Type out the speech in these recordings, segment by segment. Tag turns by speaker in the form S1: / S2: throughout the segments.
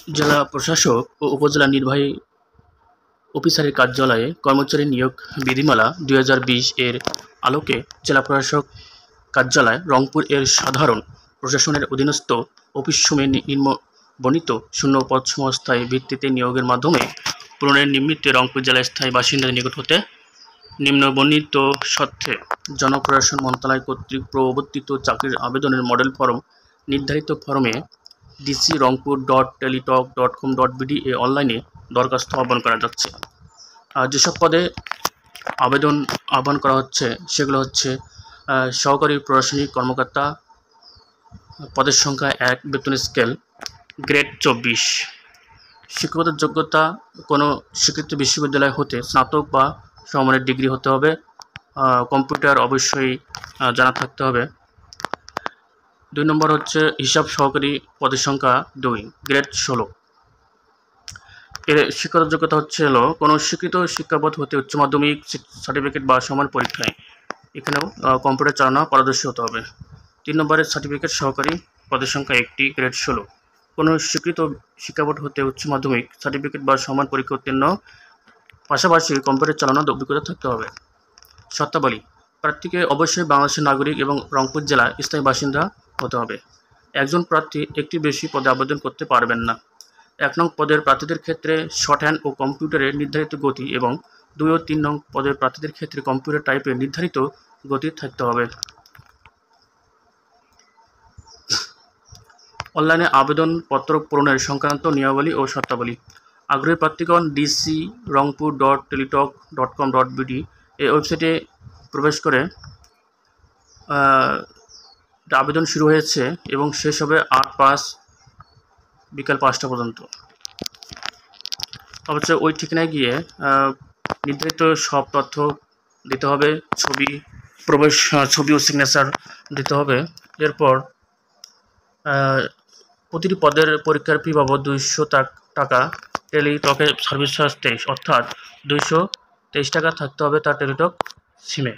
S1: জেলা প্রশাসক ও উপজেলা নির্বাহী অফিসারের কার্যালয়ে কর্মচারী নিয়োগ বিধিমালা 2020 এর আলোকে জেলা প্রশাসক কার্যালয় রংপুর এর সাধারণ প্রশাসনের অধীনস্থ অফিস-সমূহে নিম্নবর্ণিত শূন্য পদ সমস্থায়ী ভিত্তিতে নিয়োগের মাধ্যমে পূরণের নিমিত্তে রংপুর জেলার স্থায়ী বাসিন্দাদের নিকট হতে নিম্নবর্ণিত শর্তে জনপ্রশাসন মন্ত্রণালয় কর্তৃক প্রবর্তিত চাকরির আবেদনের মডেল ফরম নির্ধারিত ফরমে dc.rongpur.teletalk.com.bd এ অনলাইনে দরখাস্ত আহ্বান করা যাচ্ছে। যেসব পদে আহ্বান করা হচ্ছে সেগুলো হচ্ছে সহকারী প্রশাসনিক কর্মকর্তা, পদের সংখ্যা 1, বেতন স্কেল গ্রেড 24। শিক্ষাগত যোগ্যতা কোনো স্বীকৃত বিশ্ববিদ্যালয় হতে স্নাতক বা সমমানের ডিগ্রি হতে হবে। কম্পিউটার অবশ্যই জানা থাকতে হবে। 2 নম্বর হচ্ছে হিসাব সহকারী, পদের সংখ্যা 2, গ্রেড 16। এর শিক্ষাগত যোগ্যতা হচ্ছে কোনো স্বীকৃত শিক্ষাবোর্ড হতে উচ্চ মাধ্যমিক সার্টিফিকেট বা সমান পরীক্ষায়, এখানেও কম্পিউটার চালানো পারদর্শী হতে হবে। 3 নম্বরের সার্টিফিকেট সহকারী, পদের সংখ্যা 1টি, গ্রেড 16। কোনো স্বীকৃত শিক্ষাবোর্ড হতে উচ্চ মাধ্যমিক সার্টিফিকেট বা সমান পরীক্ষা উত্তীর্ণ, পাশাপাশি কম্পিউটার চালানোর অভিজ্ঞতা থাকতে হবে। শর্তাবলী: প্রার্থীকে অবশ্যই বাংলাদেশের নাগরিক এবং রংপুর জেলার স্থায়ী বাসিন্দা হতে হবে। একজন প্রার্থী একটি বেশি পদে আবেদন করতে পারবেন না। 1 নং পদের প্রার্থীদের ক্ষেত্রে শর্ট হ্যান্ড ও কম্পিউটারের নির্ধারিত গতি এবং 2 ও 3 নং পদের প্রার্থীদের ক্ষেত্রে কম্পিউটার টাইপের নির্ধারিত গতি থাকতে হবে। অনলাইনে আবেদনপত্র পূরণের সংক্রান্ত নিয়মাবলী ও শর্তাবলী: আগ্রহী প্রার্থীগণ dc.rongpur.teletalk.com.bd এই ওয়েবসাইটে প্রবেশ করে আবেদন শুরু হয়েছে এবং শেষ হবে 8/5 বিকাল 5টা পর্যন্ত। অবশ্যই ওই ঠিকানায় গিয়ে নির্ধারিত সব তথ্য দিতে হবে, ছবি ও সিগনেচার দিতে হবে। এরপর প্রতিটি পদের পরীক্ষার ফি বাবদ 200 টাকা টেলিটকের সার্ভিস চার্জ 23, অর্থাৎ 223 টাকা থাকতে হবে তার টেলিটক সিমে।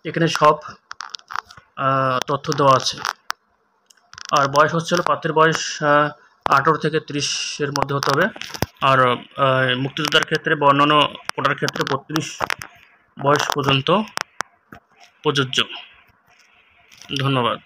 S1: এখানে সব তথ্য দেওয়া আছে। আর বয়স হচ্ছে প্রার্থীর বয়স 18 থেকে 30 এর মধ্যে হতে হবে। আর মুক্তিযোদ্ধার ক্ষেত্রে বা অন্যান্য কোটার ক্ষেত্রে 32 বয়স পর্যন্ত প্রযোজ্য। ধন্যবাদ।